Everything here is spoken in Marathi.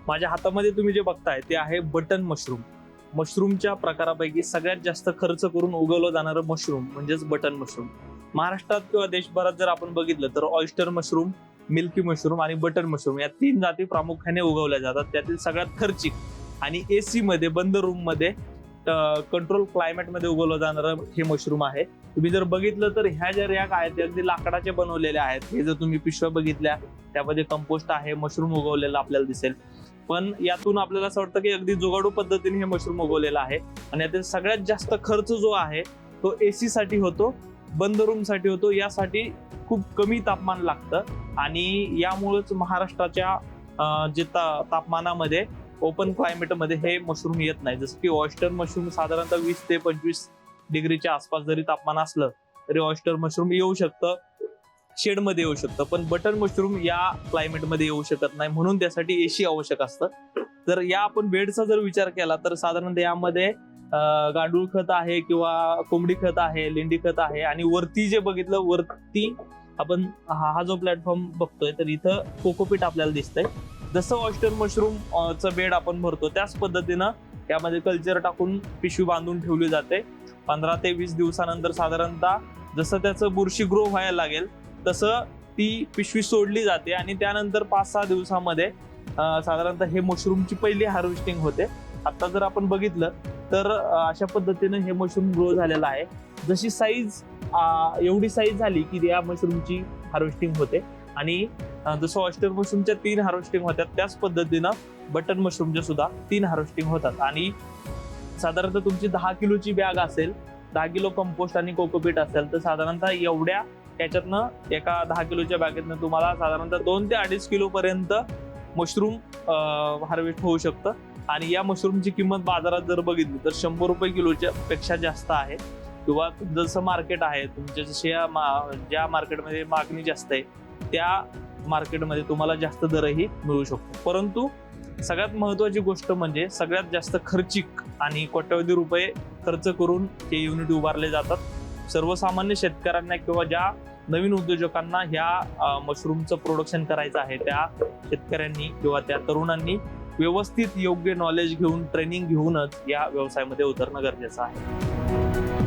माझ्या हातामध्ये तुम्ही जे बघताय ते आहे बटन मशरूम. मशरूमच्या प्रकारापैकी सगळ्यात जास्त खर्च करून उगवलं जाणारं मशरूम म्हणजेच बटन मशरूम. महाराष्ट्रात किंवा देशभरात जर आपण बघितलं तर ऑयस्टर मशरूम, मिल्की मशरूम आणि बटन मशरूम या 3 जाती प्रामुख्याने उगवल्या जातात. त्यातील सगळ्यात खर्चिक आणि एसी मध्ये बंद रूम मध्ये कंट्रोल क्लायमेट मध्ये उगवलं जाणारं हे मशरूम आहे. तुम्ही जर बघितलं तर ह्या ज्या रॅक आहेत ते अगदी लाकडाचे बनवलेले आहेत. हे जर तुम्ही पिशव्या बघितल्या त्यामध्ये कंपोस्ट आहे, मशरूम उगवलेलं आपल्याला दिसेल. पण यातून आपल्याला असं वाटतं की अगदी जुगाडू पद्धतीने हे मशरूम उगवलेलं आहे. आणि यातील सगळ्यात जास्त खर्च जो आहे तो एसी साठी होतो, बंद रूम साठी होतो. यासाठी खूप कमी तापमान लागतं आणि यामुळेच महाराष्ट्राच्या जे तापमानामध्ये ओपन क्लायमेटमध्ये हे मशरूम येत नाही. जसं की ऑयस्टर मशरूम साधारणतः 20 ते 25 डिग्रीच्या आसपास जरी तापमान असलं तरी ऑयस्टर मशरूम येऊ शकतं, शेडमध्ये येऊ शकतं. पण बटन मशरूम या क्लायमेटमध्ये येऊ शकत नाही, म्हणून त्यासाठी एसी आवश्यक असतं. जर या आपण बेडचा जर विचार केला तर साधारणतः यामध्ये गांडूळ खत आहे किंवा कोंबडी खत आहे, लेंडी खत आहे. आणि वरती जे बघितलं, वरती आपण हा जो प्लॅटफॉर्म बघतोय तर इथं कोकोपीट आपल्याला दिसतंय. जसं ऑयस्टर मशरूम चं बेड आपण भरतो त्याच पद्धतीनं त्यामध्ये कल्चर टाकून पिशवी बांधून ठेवली जाते. 15 ते 20 दिवसानंतर साधारणतः जसं त्याचं बुरशी ग्रो व्हायला लागेल तसं ती पिशवी सोडली जाते आणि त्यानंतर 5-6 दिवसामध्ये साधारणतः हे मशरूमची पहिली हार्वेस्टिंग होते. आता जर आपण बघितलं तर अशा पद्धतीनं हे मशरूम ग्रो झालेलं आहे. जशी साईज एवढी साईज झाली की या मशरूमची हार्वेस्टिंग होते. आणि जसं ऑयस्टर मशरूमच्या 3 हार्वेस्टिंग होतात त्याच पद्धतीनं बटन मशरूमच्या सुद्धा 3 हार्वेस्टिंग होतात. आणि साधारणतः तुमची 10 किलोची बॅग असेल, 10 किलो कंपोस्ट आणि कोकोपीट असेल तर साधारणतः एवढ्या त्याच्यातनं एका 10 किलोच्या बॅगेतनं तुम्हाला साधारणतः 2 ते 2.5 किलो पर्यंत मशरूम हार्वेस्ट होऊ शकतं. आणि या मशरूमची किंमत बाजारात जर बघितली तर 100 रुपये किलोच्या पेक्षा जास्त आहे. किंवा जसं मार्केट आहे तुमच्या ज्या मार्केटमध्ये मागणी जास्त आहे त्या मार्केटमध्ये तुम्हाला जास्त दरही मिळू शकतो. परंतु सगळ्यात महत्वाची गोष्ट म्हणजे सगळ्यात जास्त खर्चिक आणि कोट्यवधी रुपये खर्च करून हे युनिट उभारले जातात. सर्वसामान्य शेतकऱ्यांना किंवा ज्या नवीन उद्योजकांना ह्या मशरूमचं प्रोडक्शन करायचं आहे त्या शेतकऱ्यांनी किंवा त्या तरुणांनी व्यवस्थित योग्य नॉलेज घेऊन, ट्रेनिंग घेऊनच या व्यवसायामध्ये उतरणं गरजेचं आहे.